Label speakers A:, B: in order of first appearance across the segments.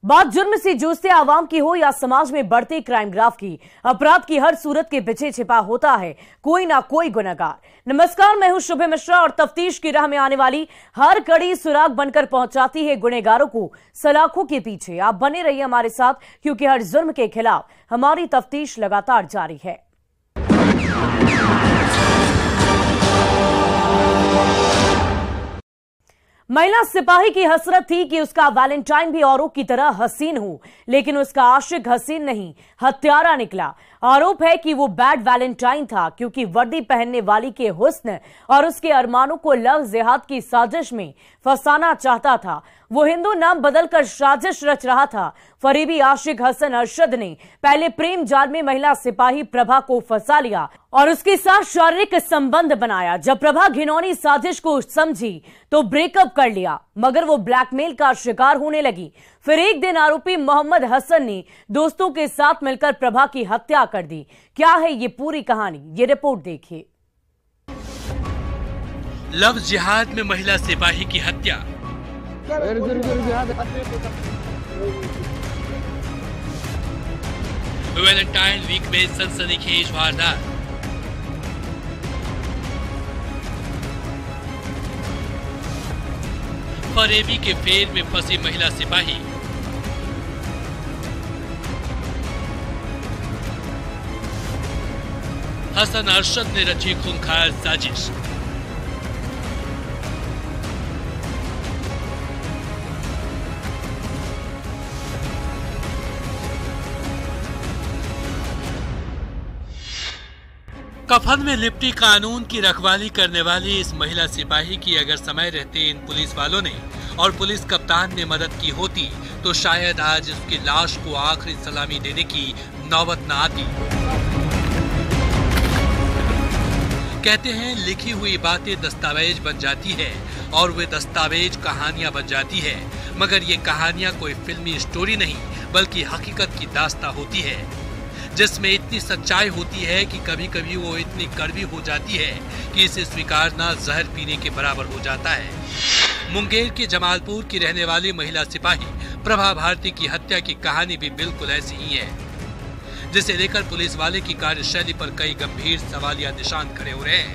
A: बात जुर्म से जूझते आवाम की हो या समाज में बढ़ते क्राइम ग्राफ की, अपराध की हर सूरत के पीछे छिपा होता है कोई ना कोई गुनहगार। नमस्कार, मैं हूं शुभ मिश्रा और तफ्तीश की राह में आने वाली हर कड़ी सुराग बनकर पहुंचाती है गुनहगारों को सलाखों के पीछे। आप बने रहिए हमारे साथ, क्योंकि हर जुर्म के खिलाफ हमारी तफ्तीश लगातार जारी है। महिला सिपाही की हसरत थी कि उसका वैलेंटाइन भी औरों की तरह हसीन हो, लेकिन उसका आशिक हसीन नहीं, हत्यारा निकला। आरोप है कि वो बैड वैलेंटाइन था, क्योंकि वर्दी पहनने वाली के हुस्न और उसके अरमानों को लव जिहाद की साजिश में फंसाना चाहता था। वो हिंदू नाम बदलकर साजिश रच रहा था। फरीबी आशिक हसन अरशद ने पहले प्रेम जाल में महिला सिपाही प्रभा को फंसा लिया और उसके साथ शारीरिक संबंध बनाया। जब प्रभा घिनौनी साजिश को समझी तो ब्रेकअप कर लिया, मगर वो ब्लैकमेल का शिकार होने लगी। फिर एक दिन आरोपी मोहम्मद हसन ने दोस्तों के साथ मिलकर प्रभा की हत्या कर दी। क्या है ये पूरी कहानी, ये रिपोर्ट देखिए।
B: लव जिहाद में महिला सिपाही की हत्या। वैलेंटाइन वीक में सनसनीखेज वारदात। फरेबी के फेर में फंसी महिला सिपाही। हसन अरशद ने रची खूंखार साजिश। कफन में लिपटी कानून की रखवाली करने वाली इस महिला सिपाही की अगर समय रहते इन पुलिस वालों ने और पुलिस कप्तान ने मदद की होती तो शायद आज उसकी लाश को आखिरी सलामी देने की नौबत न आती। कहते हैं लिखी हुई बातें दस्तावेज बन जाती है और वे दस्तावेज कहानियां बन जाती है, मगर ये कहानियां कोई फिल्मी स्टोरी नहीं बल्कि हकीकत की दास्तां होती है, जिसमें इतनी सच्चाई होती है कि कभी कभी वो इतनी कड़वी हो जाती है कि इसे स्वीकारना जहर पीने के बराबर हो जाता है। मुंगेर के जमालपुर की रहने वाली महिला सिपाही प्रभा भारती की हत्या की कहानी भी बिल्कुल ऐसी ही है, जिसे लेकर पुलिस वाले की कार्यशैली पर कई गंभीर सवालिया निशान खड़े हो रहे हैं।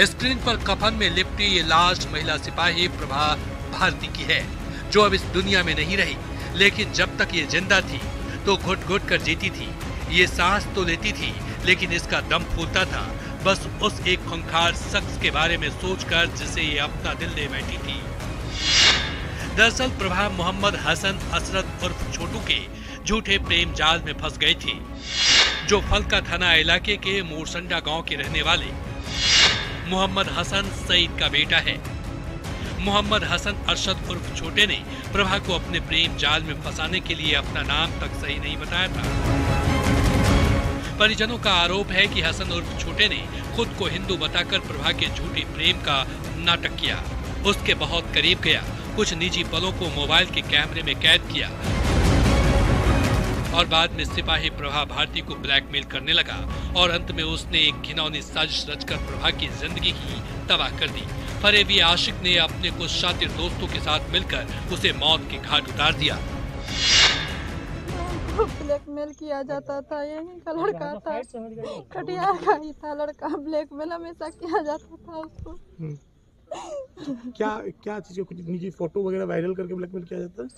B: स्क्रीन पर कफन में लिपटी ये लाश महिला सिपाही प्रभा भारती की है, जो अब इस दुनिया में नहीं रही, लेकिन जब तक ये जिंदा थी तो घुट घुट कर जीती थी। ये सांस तो लेती थी, लेकिन इसका दम फूलता था बस उस एक खूंखार शख्स के बारे में सोचकर जिसे ये अपना दिल दे बैठी थी। दरअसल प्रभा मोहम्मद हसन असरद उर्फ छोटू के झूठे प्रेम जाल में फंस गई थी, जो फलका थाना इलाके के मोरसंडा गांव के रहने वाले मोहम्मद हसन सईद का बेटा है। मोहम्मद हसन अरशद उर्फ छोटे ने प्रभा को अपने प्रेम जाल में फंसाने के लिए अपना नाम तक सही नहीं बताया था। परिजनों का आरोप है कि हसन उर्फ छोटे ने खुद को हिंदू बताकर प्रभा के झूठे प्रेम का नाटक किया, उसके बहुत करीब गया, कुछ निजी पलों को मोबाइल के कैमरे में कैद किया और बाद में सिपाही प्रभा भारती को ब्लैकमेल करने लगा और अंत में उसने एक घिनौनी साजिश रचकर प्रभा की जिंदगी ही तबाह कर दी। फरेबी आशिक ने अपने कुछ शातिर दोस्तों के साथ मिलकर उसे मौत के घाट उतार दिया।
C: ब्लैकमेल किया जाता था, यही का लड़का था, कटिहार का ही था लड़का। ब्लैकमेल हमेशा किया जाता था उसको।
D: क्या चीज़, कुछ निजी फोटो वगैरह वायरल करके ब्लैकमेल किया जाता है?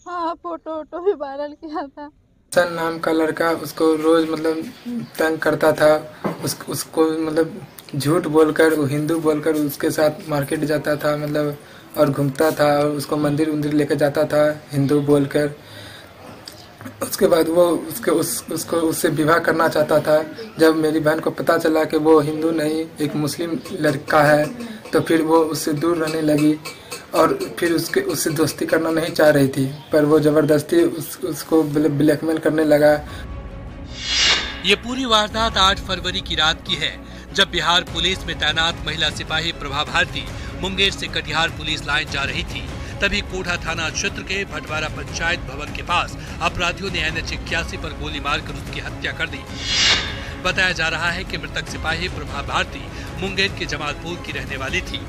C: हाँ, फोटो भी वायरल किया था।
E: हसन नाम का लड़का उसको रोज तंग करता था, उसको झूठ बोलकर, वो हिंदू बोलकर उसके साथ मार्केट जाता था और घूमता था और उसको मंदिर लेकर जाता था हिंदू बोलकर। उसके बाद वो उसको उससे विवाह करना चाहता था। जब मेरी बहन को पता चला कि वो हिंदू नहीं एक मुस्लिम लड़का है, तो फिर वो उससे दूर रहने लगी और फिर उससे दोस्ती करना नहीं चाह रही थी, पर वो जबरदस्ती उसको ब्लैकमेल करने लगा।
B: ये पूरी वारदात 8 फरवरी की रात की है, जब बिहार पुलिस में तैनात महिला सिपाही प्रभा भारती मुंगेर से कटिहार पुलिस लाइन जा रही थी। तभी कोठा थाना क्षेत्र के भटवारा पंचायत भवन के पास अपराधियों ने NH 81 पर गोली मारकर उसकी हत्या कर दी। बताया जा रहा है कि मृतक सिपाही प्रभा भारती मुंगेर के जमालपुर की रहने वाली थी।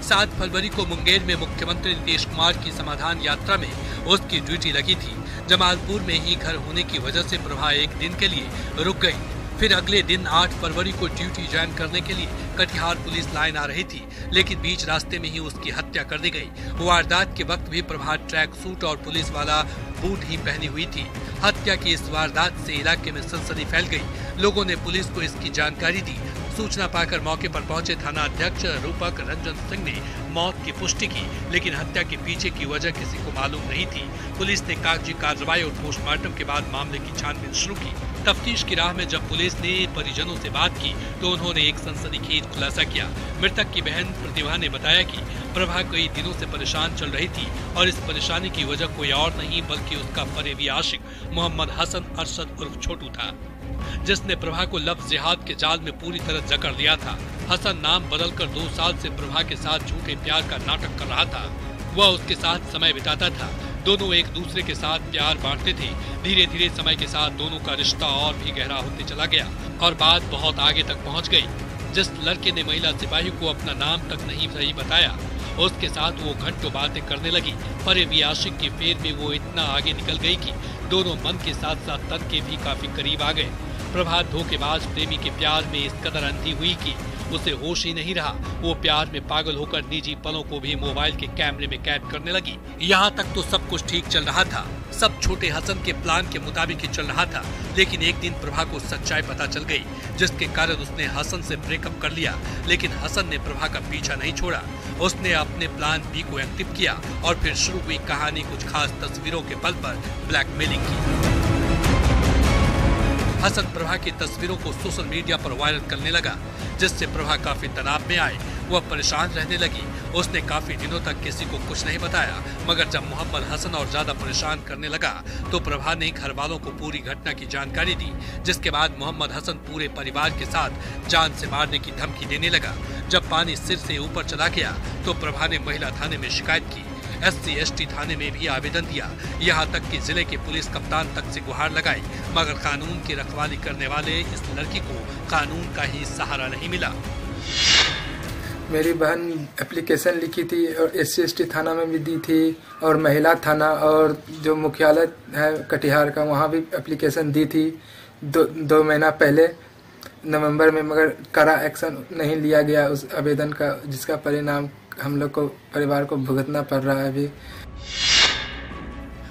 B: 7 फरवरी को मुंगेर में मुख्यमंत्री नीतीश कुमार की समाधान यात्रा में उसकी ड्यूटी लगी थी। जमालपुर में ही घर होने की वजह से प्रभा एक दिन के लिए रुक गई। फिर अगले दिन 8 फरवरी को ड्यूटी ज्वाइन करने के लिए कटिहार पुलिस लाइन आ रही थी, लेकिन बीच रास्ते में ही उसकी हत्या कर दी गई। वारदात के वक्त भी प्रभा ट्रैक सूट और पुलिस वाला बूट ही पहनी हुई थी। हत्या की इस वारदात से इलाके में सनसनी फैल गई। लोगों ने पुलिस को इसकी जानकारी दी। सूचना पाकर मौके पर पहुंचे थाना अध्यक्ष रूपक रंजन सिंह ने मौत की पुष्टि की, लेकिन हत्या के पीछे की वजह किसी को मालूम नहीं थी। पुलिस ने कागजी कार्रवाई और पोस्टमार्टम के बाद मामले की छानबीन शुरू की। तफ्तीश की राह में जब पुलिस ने परिजनों से बात की तो उन्होंने एक सनसनीखेज खुलासा किया। मृतक की बहन प्रतिभा ने बताया कि प्रभा कई दिनों से परेशान चल रही थी और इस परेशानी की वजह कोई और नहीं बल्कि उसका फरेबी आशिक मोहम्मद हसन अरशद उर्फ छोटू था, जिसने प्रभा को लफ्ज़ जिहाद के जाल में पूरी तरह जकड़ लिया था। हसन नाम बदलकर 2 साल से प्रभा के साथ झूठे प्यार का नाटक कर रहा था। वह उसके साथ समय बिताता था। दोनों एक दूसरे के साथ प्यार बांटते थे। धीरे धीरे समय के साथ दोनों का रिश्ता और भी गहरा होते चला गया और बात बहुत आगे तक पहुंच गई। जिस लड़के ने महिला सिपाही को अपना नाम तक नहीं सही बताया, उसके साथ वो घंटों बातें करने लगी। फरेबी आशिक की फेर में वो इतना आगे निकल गई कि दोनों मन के साथ साथ तन के भी काफी करीब आ गए। प्रभा धोखेबाज प्रेमी के प्यार में इस कदर अंधी हुई कि उसे होश ही नहीं रहा। वो प्यार में पागल होकर निजी पलों को भी मोबाइल के कैमरे में कैद करने लगी। यहाँ तक तो सब कुछ ठीक चल रहा था, सब छोटे हसन के प्लान के मुताबिक ही चल रहा था। लेकिन एक दिन प्रभा को सच्चाई पता चल गई, जिसके कारण उसने हसन से ब्रेकअप कर लिया। लेकिन हसन ने प्रभा का पीछा नहीं छोड़ा। उसने अपने प्लान बी को एक्टिव किया और फिर शुरू हुई कहानी कुछ खास तस्वीरों के बल पर ब्लैकमेलिंग की। हसन प्रभा की तस्वीरों को सोशल मीडिया पर वायरल करने लगा, जिससे प्रभा काफी तनाव में आए। वह परेशान रहने लगी। उसने काफी दिनों तक किसी को कुछ नहीं बताया, मगर जब मोहम्मद हसन और ज्यादा परेशान करने लगा तो प्रभा ने घर वालों को पूरी घटना की जानकारी दी, जिसके बाद मोहम्मद हसन पूरे परिवार के साथ जान से मारने की धमकी देने लगा। जब पानी सिर से ऊपर चला गया तो प्रभा ने महिला थाने में शिकायत की। SC/ST थाने में भी आवेदन दिया। यहाँ तक कि जिले के पुलिस कप्तान तक से गुहार लगाई, मगर कानून की रखवाली करने वाले इस लड़की को कानून का ही सहारा नहीं मिला।
E: मेरी बहन एप्लीकेशन लिखी थी और SC/ST थाना में भी दी थी और महिला थाना और जो मुख्यालय है कटिहार का वहाँ भी एप्लीकेशन दी थी 2 महीना पहले नवंबर में, मगर कड़ा एक्शन नहीं लिया गया उस आवेदन का, जिसका परिणाम हम लोग को परिवार को भुगतना पड़ रहा है अभी।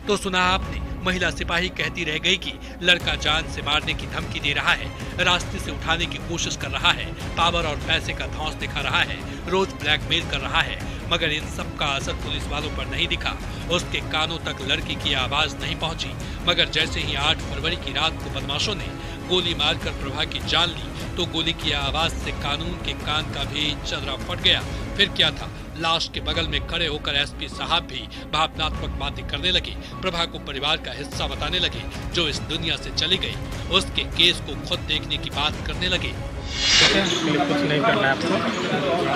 B: तो सुना आपने, महिला सिपाही कहती रह गई कि लड़का जान से मारने की धमकी दे रहा है, रास्ते से उठाने की कोशिश कर रहा है, पावर और पैसे का धौंस दिखा रहा है, रोज ब्लैकमेल कर रहा है। मगर इन सब का असर पुलिस वालों पर नहीं दिखा। उसके कानों तक लड़की की आवाज नहीं पहुंची। मगर जैसे ही 8 फरवरी की रात को बदमाशों ने गोली मारकर प्रभा की जान ली तो गोली की आवाज से कानून के कान का भी चदरा फट गया। फिर क्या था, लाश के बगल में खड़े होकर SP साहब भी भावनात्मक बातें करने लगे। प्रभा को परिवार का हिस्सा बताने लगे, जो इस दुनिया से चली गई। उसके केस को खुद देखने की बात करने लगे।
F: कुछ नहीं करना है आपको,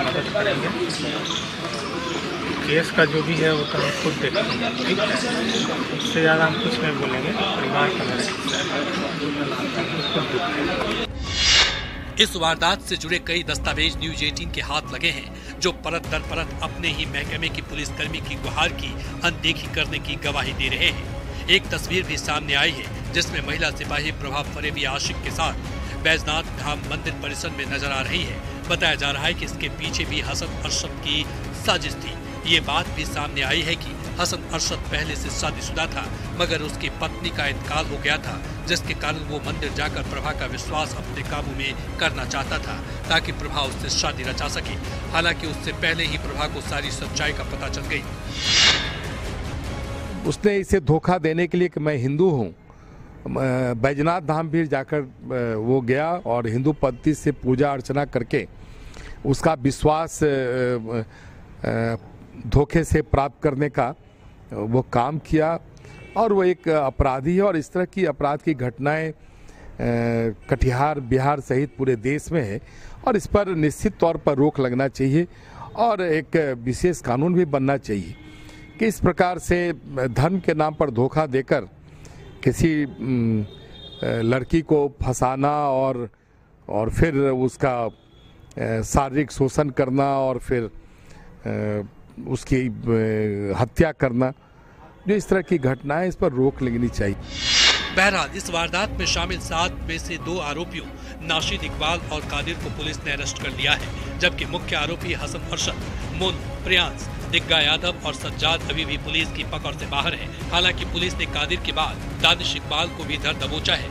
F: मदद करेंगे। केस का जो भी है वो तो हम खुद देखेंगे, ठीक है? इससे ज़्यादा हम कुछ नहीं बोलेंगे। परिवार का
B: इस वारदात से जुड़े कई दस्तावेज न्यूज 18 के हाथ लगे हैं, जो परत दर परत अपने ही महकमे की पुलिसकर्मी की गुहार की अनदेखी करने की गवाही दे रहे हैं। एक तस्वीर भी सामने आई है, जिसमें महिला सिपाही प्रभा फरेबी आशिक के साथ बैजनाथ धाम मंदिर परिसर में नजर आ रही है। बताया जा रहा है कि इसके पीछे भी हसन अरशद की साजिश थी। ये बात भी सामने आई है कि हसन अरशद पहले से शादीशुदा था, मगर उसकी पत्नी का इंतकाल हो गया था, जिसके कारण वो मंदिर जाकर प्रभा का विश्वास अपने काबू में करना चाहता था, ताकि प्रभा उससे शादी रचा सके। हालांकि उससे पहले ही प्रभा को सारी सच्चाई का पता चल गई।
G: उसने इसे धोखा देने के लिए कि मैं हिंदू हूँ, बैजनाथ धाम भी जाकर वो गया और हिंदू पद्धति से पूजा अर्चना करके उसका विश्वास धोखे से प्राप्त करने का वो काम किया। और वो एक अपराधी है और इस तरह की अपराध की घटनाएं कटिहार, बिहार सहित पूरे देश में है और इस पर निश्चित तौर पर रोक लगना चाहिए और एक विशेष कानून भी बनना चाहिए कि इस प्रकार से धर्म के नाम पर धोखा देकर किसी लड़की को फंसाना और फिर उसका शारीरिक शोषण करना और फिर उसकी हत्या करना, जो इस तरह की घटनाएं, इस पर रोक लगनी चाहिए।
B: बहरहाल इस वारदात में शामिल 7 में से 2 आरोपियों नाशिद इकबाल और कादिर को पुलिस ने अरेस्ट कर लिया है, जबकि मुख्य आरोपी हसन अरशद, मुन, प्रियांश, दिग्गा यादव और सज्जाद अभी भी पुलिस की पकड़ से बाहर है। हालांकि पुलिस ने कादिर के बाद दानिश इकबाल को भी धर दबोचा है।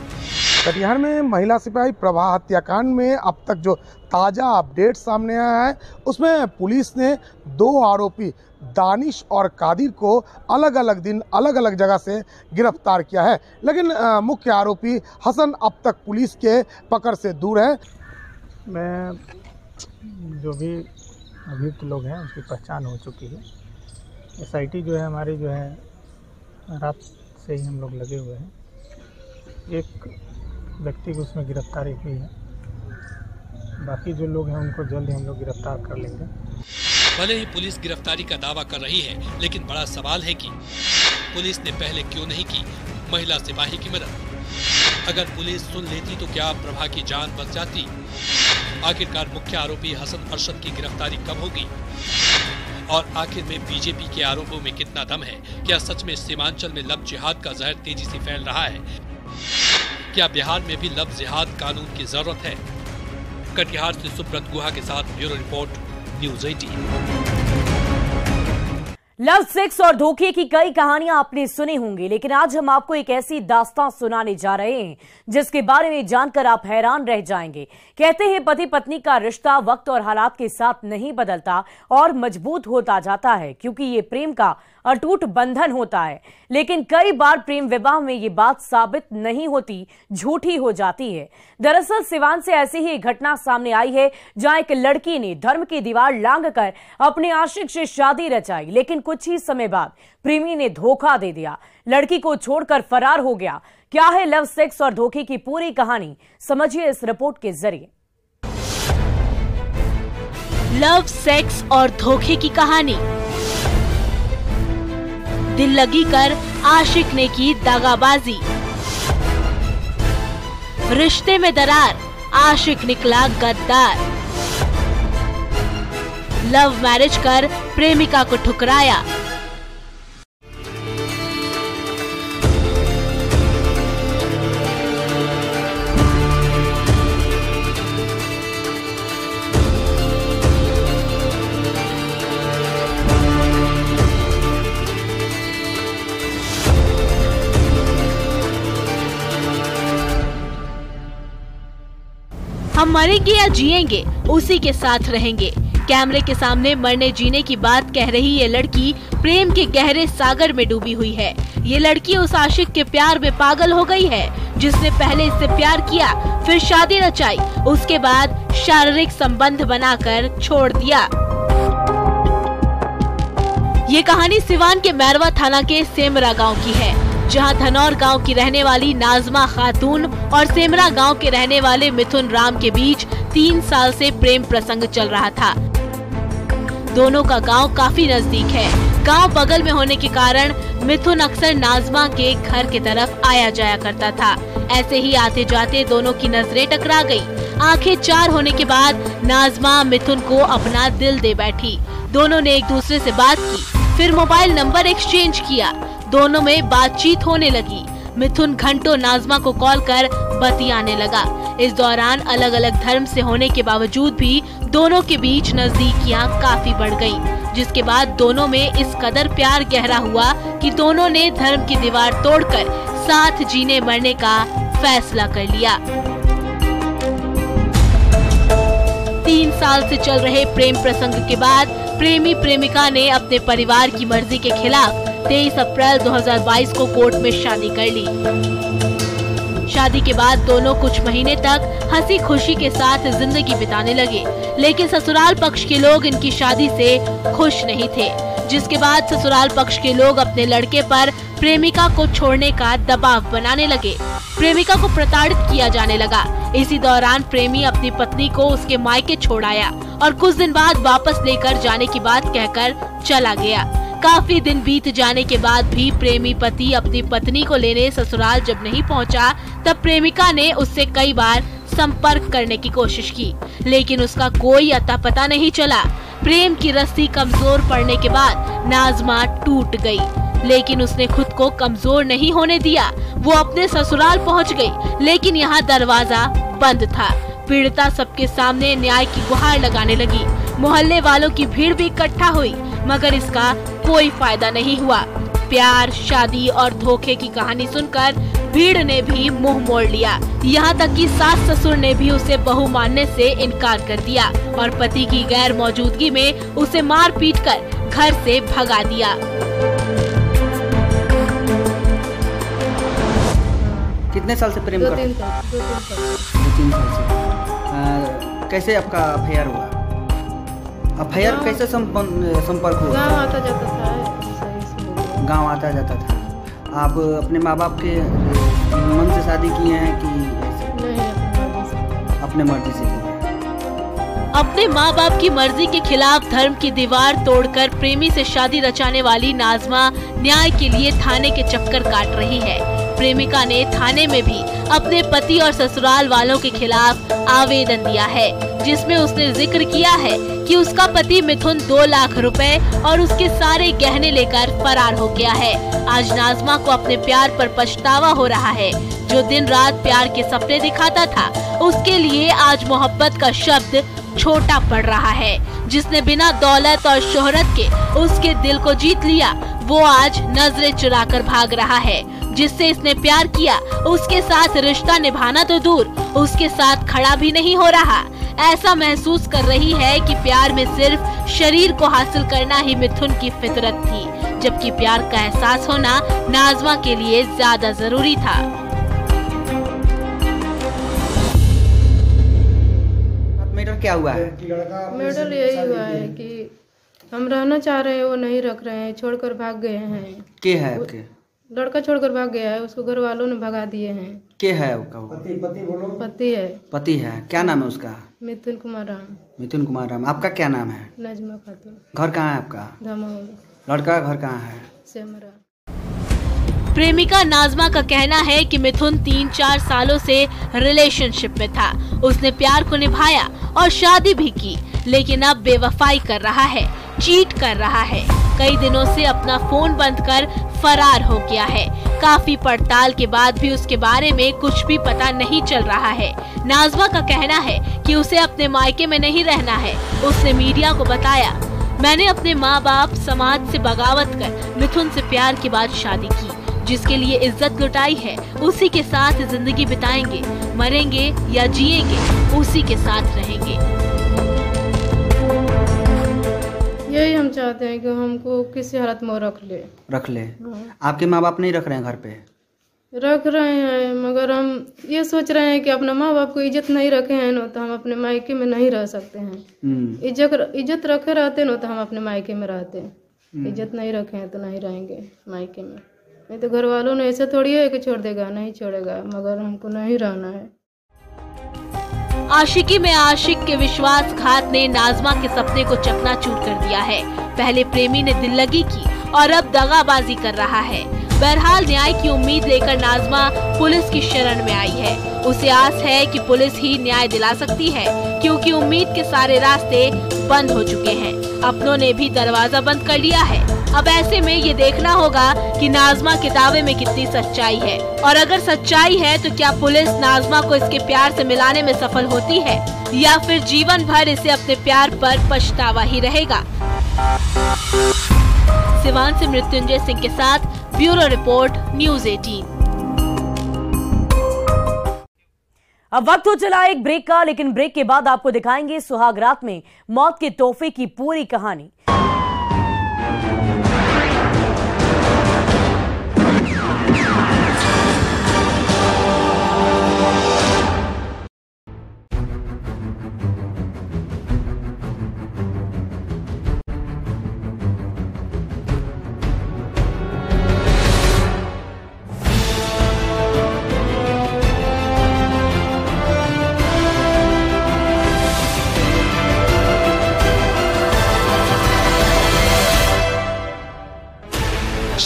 D: कटिहार में महिला सिपाही प्रभा हत्याकांड में अब तक जो ताजा अपडेट सामने आया है, उसमें पुलिस ने 2 आरोपी दानिश और कादिर को अलग अलग दिन अलग अलग जगह से गिरफ्तार किया है, लेकिन मुख्य आरोपी हसन अब तक पुलिस के पकड़ से दूर है।
F: मैं जो भी अभियुक्त लोग हैं उसकी पहचान हो चुकी है। SIT जो है हमारी जो है रात से ही हम लोग लगे हुए हैं। एक व्यक्ति को उसमें गिरफ्तारी हुई है, बाकी जो लोग हैं उनको जल्द ही हम लोग गिरफ्तार कर लेंगे।
B: भले ही पुलिस गिरफ्तारी का दावा कर रही है, लेकिन बड़ा सवाल है कि पुलिस ने पहले क्यों नहीं की महिला सिपाही की मदद। अगर पुलिस सुन लेती तो क्या प्रभा की जान बच जाती। आखिरकार मुख्य आरोपी हसन अरशद की गिरफ्तारी कब होगी और आखिर में बीजेपी के आरोपों में कितना दम है। क्या सच में सीमांचल में लव जिहाद का जहर तेजी से फैल रहा है? क्या बिहार में भी लव जिहाद कानून की जरूरत है? कटिहार से सुब्रत गुहा के साथ bureau report, news 18।
A: Love, sex और धोखे की कई कहानियां आपने सुनी होंगी, लेकिन आज हम आपको एक ऐसी दास्तां सुनाने जा रहे हैं जिसके बारे में जानकर आप हैरान रह जाएंगे। कहते हैं पति पत्नी का रिश्ता वक्त और हालात के साथ नहीं बदलता और मजबूत होता जाता है, क्योंकि ये प्रेम का अटूट बंधन होता है। लेकिन कई बार प्रेम विवाह में ये बात साबित नहीं होती, झूठी हो जाती है। दरअसल सिवान से ऐसी ही एक घटना सामने आई है, जहां एक लड़की ने धर्म की दीवार लांघकर अपने आशिक से शादी रचाई, लेकिन कुछ ही समय बाद प्रेमी ने धोखा दे दिया, लड़की को छोड़कर फरार हो गया। क्या है लव, सेक्स और धोखे की पूरी कहानी, समझिए इस रिपोर्ट के जरिए।
H: लव, सेक्स और धोखे की कहानी। दिल लगी कर आशिक ने की दागाबाजी, रिश्ते में दरार, आशिक निकला गद्दार। लव मैरिज कर प्रेमिका को ठुकराया, हम मरेंगे या जिएंगे उसी के साथ रहेंगे। कैमरे के सामने मरने जीने की बात कह रही ये लड़की प्रेम के गहरे सागर में डूबी हुई है। ये लड़की उस आशिक के प्यार में पागल हो गई है जिसने पहले इससे प्यार किया, फिर शादी रचाई, उसके बाद शारीरिक संबंध बनाकर छोड़ दिया। ये कहानी सिवान के मैरवा थाना के सेमरा गांव की है, जहां धनौर गांव की रहने वाली नाजमा खातून और सेमरा गांव के रहने वाले मिथुन राम के बीच 3 साल से प्रेम प्रसंग चल रहा था। दोनों का गांव काफी नजदीक है। गांव बगल में होने के कारण मिथुन अक्सर नाजमा के घर की तरफ आया जाया करता था। ऐसे ही आते जाते दोनों की नजरें टकरा गई। आंखें चार होने के बाद नाजमा मिथुन को अपना दिल दे बैठी। दोनों ने एक दूसरे से बात की, फिर मोबाइल नंबर एक्सचेंज किया। दोनों में बातचीत होने लगी। मिथुन घंटों नाजमा को कॉल कर बतियाने लगा। इस दौरान अलग अलग धर्म से होने के बावजूद भी दोनों के बीच नजदीकियां काफी बढ़ गईं, जिसके बाद दोनों में इस कदर प्यार गहरा हुआ कि दोनों ने धर्म की दीवार तोड़कर साथ जीने मरने का फैसला कर लिया। 3 साल से चल रहे प्रेम प्रसंग के बाद प्रेमी प्रेमिका ने अपने परिवार की मर्जी के खिलाफ 23 अप्रैल 2022 को कोर्ट में शादी कर ली। शादी के बाद दोनों कुछ महीने तक हंसी खुशी के साथ जिंदगी बिताने लगे, लेकिन ससुराल पक्ष के लोग इनकी शादी से खुश नहीं थे, जिसके बाद ससुराल पक्ष के लोग अपने लड़के पर प्रेमिका को छोड़ने का दबाव बनाने लगे। प्रेमिका को प्रताड़ित किया जाने लगा। इसी दौरान प्रेमी अपनी पत्नी को उसके मायके छोड़ आया और कुछ दिन बाद वापस लेकर जाने की बात कहकर चला गया। काफी दिन बीत जाने के बाद भी प्रेमी पति अपनी पत्नी को लेने ससुराल जब नहीं पहुंचा, तब प्रेमिका ने उससे कई बार संपर्क करने की कोशिश की, लेकिन उसका कोई अता पता नहीं चला। प्रेम की रस्सी कमजोर पड़ने के बाद नाज़मा टूट गई, लेकिन उसने खुद को कमजोर नहीं होने दिया। वो अपने ससुराल पहुंच गई, लेकिन यहाँ दरवाजा बंद था। पीड़िता सबके सामने न्याय की गुहार लगाने लगी। मोहल्ले वालों की भीड़ भी इकट्ठा हुई, मगर इसका कोई फायदा नहीं हुआ। प्यार, शादी और धोखे की कहानी सुनकर भीड़ ने भी मुंह मोड़ लिया। यहाँ तक कि सास ससुर ने भी उसे बहू मानने से इनकार कर दिया और पति की गैर मौजूदगी में उसे मार पीट कर घर से भगा दिया।
I: कितने साल से प्रेम कर?
C: 2-3 साल।
I: 2-3 साल से। कैसे आपका अफेयर हुआ? अफेयर कैसे संपर्क हुआ?
C: गाँव आता जाता था।
I: गांव आता जाता था। आप अपने माँ बाप के मन से शादी की हैं कि
C: नहीं,
I: अपने मर्जी से की है?
H: अपने माँ बाप की मर्जी के खिलाफ धर्म की दीवार तोड़कर प्रेमी से शादी रचाने वाली नाज़मा न्याय के लिए थाने के चक्कर काट रही है। प्रेमिका ने थाने में भी अपने पति और ससुराल वालों के खिलाफ आवेदन दिया है, जिसमें उसने जिक्र किया है कि उसका पति मिथुन 2 लाख रुपए और उसके सारे गहने लेकर फरार हो गया है। आज नाज़मा को अपने प्यार पर पछतावा हो रहा है। जो दिन रात प्यार के सपने दिखाता था, उसके लिए आज मोहब्बत का शब्द छोटा पड़ रहा है। जिसने बिना दौलत और शोहरत के उसके दिल को जीत लिया, वो आज नजरें चुराकर भाग रहा है। जिससे इसने प्यार किया, उसके साथ रिश्ता निभाना तो दूर, उसके साथ खड़ा भी नहीं हो रहा। ऐसा महसूस कर रही है कि प्यार में सिर्फ शरीर को हासिल करना ही मिथुन की फितरत थी, जबकि प्यार का एहसास होना नाज़मा के लिए ज्यादा जरूरी था।
I: मैटर क्या हुआ है?
C: मैटर यही हुआ है कि हम रहना चाह रहे हैं, वो नहीं रख रहे हैं, छोड़कर भाग गए हैं।
I: के है आपके?
C: लड़का छोड़कर भाग गया है, उसको घर वालों ने भगा दिए हैं।
I: के है आपका?
C: पति है।
I: पति है। क्या नाम है उसका?
C: मिथुन कुमार राम।
I: मिथुन कुमार राम। आपका क्या नाम है?
C: नजमा खातून।
I: घर कहाँ है आपका?
C: धमाल।
I: लड़का का घर कहाँ है?
C: सेमरा।
H: प्रेमिका नाज़मा का कहना है कि मिथुन 3-4 सालों से रिलेशनशिप में था। उसने प्यार को निभाया और शादी भी की, लेकिन अब बेवफाई कर रहा है, चीट कर रहा है। कई दिनों से अपना फोन बंद कर फरार हो गया है। काफी पड़ताल के बाद भी उसके बारे में कुछ भी पता नहीं चल रहा है। नाज़मा का कहना है कि उसे अपने मायके में नहीं रहना है। उसने मीडिया को बताया, मैंने अपने माँ बाप समाज से बगावत कर मिथुन से प्यार के बाद शादी की, जिसके लिए इज्जत लुटाई है। उसी के साथ जिंदगी बिताएंगे, मरेंगे या जिएंगे उसी के साथ रहेंगे।
C: यही हम चाहते हैं कि हमको किसी हालत में रख ले।
I: आपके माँ बाप नहीं रख रहे हैं घर पे?
C: रख रहे हैं, मगर हम ये सोच रहे हैं कि अपने माँ बाप को इज्जत नहीं रखे हैं ना, तो हम अपने मायके में नहीं रह सकते हैं। इज्जत रखे रहते ना, तो हम अपने मायके में रहते हैं। इज्जत नहीं रखे हैं तो नहीं रहेंगे मायके में। नहीं तो घर वालों ने ऐसे थोड़ी है कि छोड़ देगा, नहीं छोड़ेगा, मगर हमको नहीं रहना है।
H: आशिकी में आशिक के विश्वासघात ने नाज़मा के सपने को चकनाचूर कर दिया है। पहले प्रेमी ने दिल लगी की और अब दगाबाजी कर रहा है। बहरहाल न्याय की उम्मीद लेकर नाज़मा पुलिस की शरण में आई है। उसे आस है कि पुलिस ही न्याय दिला सकती है, क्योंकि उम्मीद के सारे रास्ते बंद हो चुके हैं। अपनों ने भी दरवाजा बंद कर लिया है। अब ऐसे में ये देखना होगा कि नाज़मा के दावे में कितनी सच्चाई है, और अगर सच्चाई है तो क्या पुलिस नाज़मा को इसके प्यार से मिलाने में सफल होती है, या फिर जीवन भर इसे अपने प्यार पर पछतावा ही रहेगा। सिवान से मृत्युंजय सिंह के साथ ब्यूरो रिपोर्ट, न्यूज़ 18।
A: अब वक्त हो चला एक ब्रेक का, लेकिन ब्रेक के बाद आपको दिखाएंगे सुहाग रात में मौत के तोहफे की पूरी कहानी।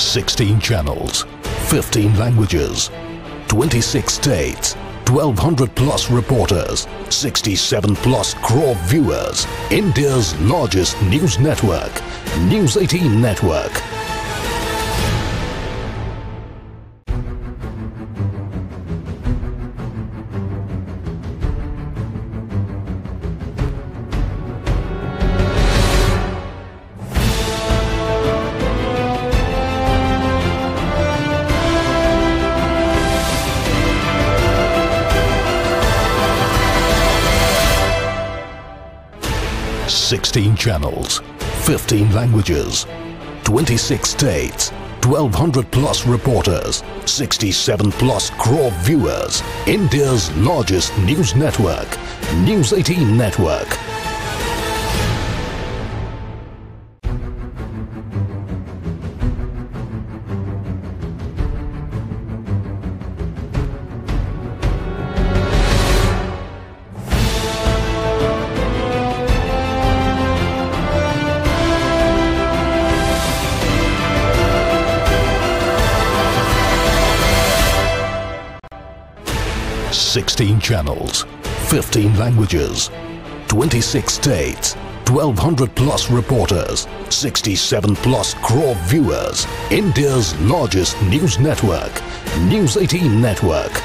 J: Sixteen channels, 15 languages, 26 states, 1,200 plus reporters, 67 plus crore viewers, India's largest news network, News 18 Network. Sixteen channels, 15 languages, 26 states, 1,200 plus reporters, 67 plus crore viewers, India's largest news network, News 18 Network. Sixteen channels, 15 languages, 26 states, 1,200 plus reporters, 67 plus crore viewers, India's largest news network, News 18 Network.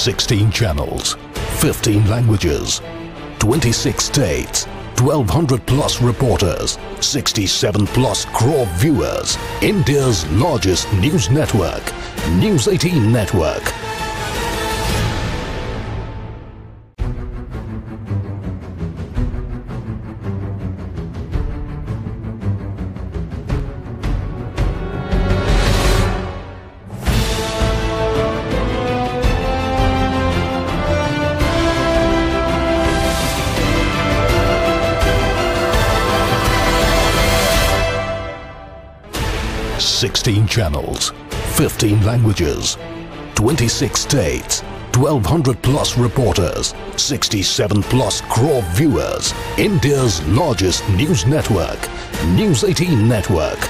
J: Sixteen channels, 15 languages, 26 states, 1,200 plus reporters, 67 plus crore viewers, India's largest news network, News 18 Network. Sixteen channels, 15 languages, 26 states, 1,200 plus reporters, 67 plus crore viewers, India's largest news network, News 18 Network.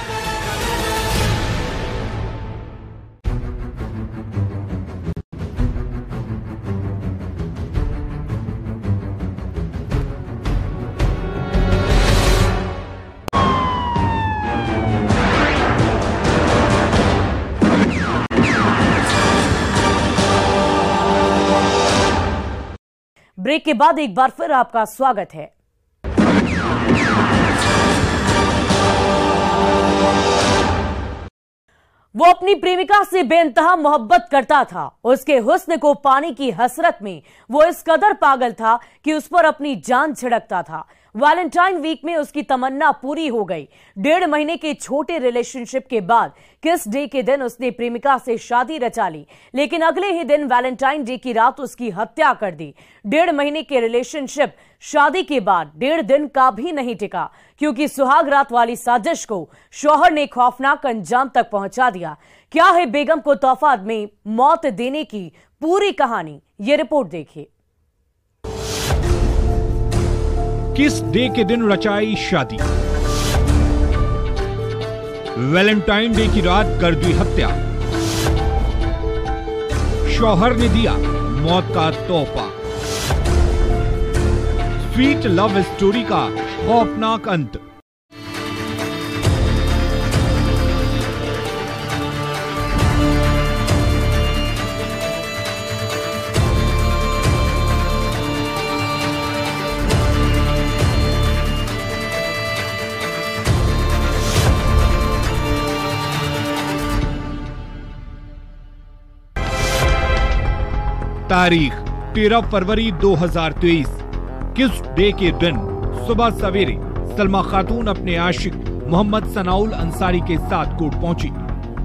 A: Break के बाद एक बार फिर आपका स्वागत है। वो अपनी प्रेमिका से बेइंतहा मोहब्बत करता था। उसके हुस्न को पाने की हसरत में वो इस कदर पागल था कि उस पर अपनी जान छिड़कता था। वैलेंटाइन वीक में उसकी तमन्ना पूरी हो गई। 1.5 महीने के छोटे रिलेशनशिप के बाद किस डे के दिन उसने प्रेमिका से शादी रचा ली, लेकिन अगले ही दिन वैलेंटाइन डे की रात उसकी हत्या कर दी। 1.5 महीने के रिलेशनशिप शादी के बाद 1.5 दिन का भी नहीं टिका, क्योंकि सुहाग रात वाली साजिश को शौहर ने खौफनाक अंजाम तक पहुंचा दिया। क्या है बेगम को तोहफा में मौत देने की पूरी कहानी, ये रिपोर्ट देखिए।
K: किस डे के दिन रचाई शादी? वैलेंटाइन डे की रात कर दी हत्या। शौहर ने दिया मौत का तोहफा। स्वीट लव स्टोरी का खौफनाक अंत। तारीख 13 फरवरी 2023। किस डे के दिन सुबह सवेरे सलमा खातून अपने आशिक मोहम्मद सनाउल अंसारी के साथ कोर्ट पहुंची,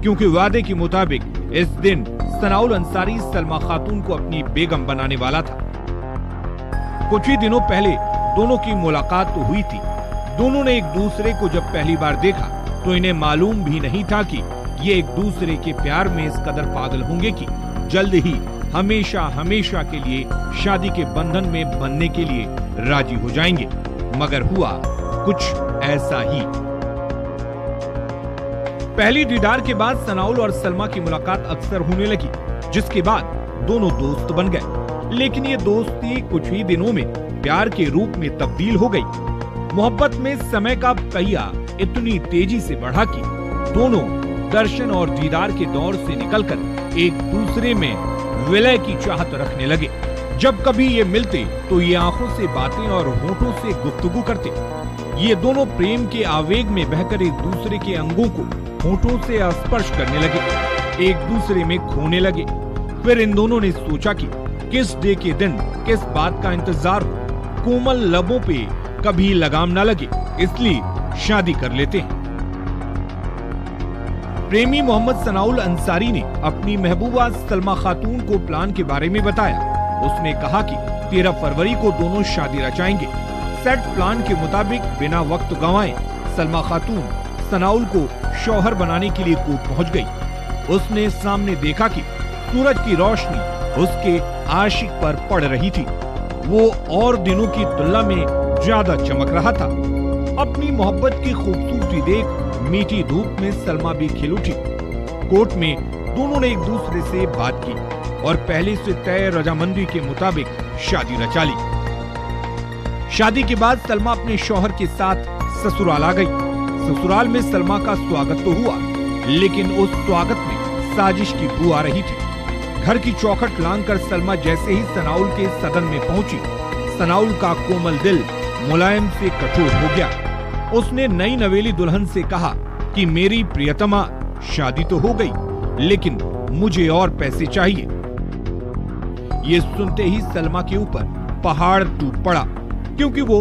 K: क्योंकि वादे के मुताबिक इस दिन सनाउल अंसारी सलमा खातून को अपनी बेगम बनाने वाला था। कुछ ही दिनों पहले दोनों की मुलाकात तो हुई थी। दोनों ने एक दूसरे को जब पहली बार देखा तो इन्हें मालूम भी नहीं था कि ये एक दूसरे के प्यार में इस कदर पागल होंगे कि जल्द ही हमेशा हमेशा के लिए शादी के बंधन में बंधने के लिए राजी हो जाएंगे। मगर हुआ कुछ ऐसा ही। पहली दीदार के बाद सनाउल और सलमा की मुलाकात अक्सर होने लगी, जिसके बाद दोनों दोस्त बन गए। लेकिन ये दोस्ती कुछ ही दिनों में प्यार के रूप में तब्दील हो गई। मोहब्बत में समय का पहिया इतनी तेजी से बढ़ा कि दोनों दर्शन और दीदार के दौर से निकलकर एक दूसरे में विलय की चाहत रखने लगे। जब कभी ये मिलते तो ये आंखों से बातें और होठों से गुफ्तगू करते। ये दोनों प्रेम के आवेग में बहकर एक दूसरे के अंगों को होठों से स्पर्श करने लगे, एक दूसरे में खोने लगे। फिर इन दोनों ने सोचा कि किस डे के दिन किस बात का इंतजार हो, कोमल लबों पे कभी लगाम न लगे, इसलिए शादी कर लेते हैं। प्रेमी मोहम्मद सनाउल अंसारी ने अपनी महबूबा सलमा खातून को प्लान के बारे में बताया। उसने कहा कि 13 फरवरी को दोनों शादी रचाएंगे। सेट प्लान के मुताबिक बिना वक्त गंवाए सलमा खातून सनाउल को शौहर बनाने के लिए कोर्ट पहुंच गई। उसने सामने देखा कि सूरज की रोशनी उसके आशिक पर पड़ रही थी। वो और दिनों की तुलना में ज्यादा चमक रहा था। अपनी मोहब्बत की खूबसूरती देख मीठी धूप में सलमा भी खिल उठी। कोर्ट में दोनों ने एक दूसरे से बात की और पहले से तय रजामंदी के मुताबिक शादी रचा ली। शादी के बाद सलमा अपने शौहर के साथ ससुराल आ गई। ससुराल में सलमा का स्वागत तो हुआ, लेकिन उस स्वागत में साजिश की बू आ रही थी। घर की चौखट लांघकर सलमा जैसे ही सनाउल के सदन में पहुंची, सनाउल का कोमल दिल मुलायम से कठोर हो गया। उसने नई नवेली दुल्हन से कहा कि मेरी प्रियतमा, शादी तो हो गई, लेकिन मुझे और पैसे चाहिए। ये सुनते ही सलमा के ऊपर पहाड़ टूट पड़ा, क्योंकि वो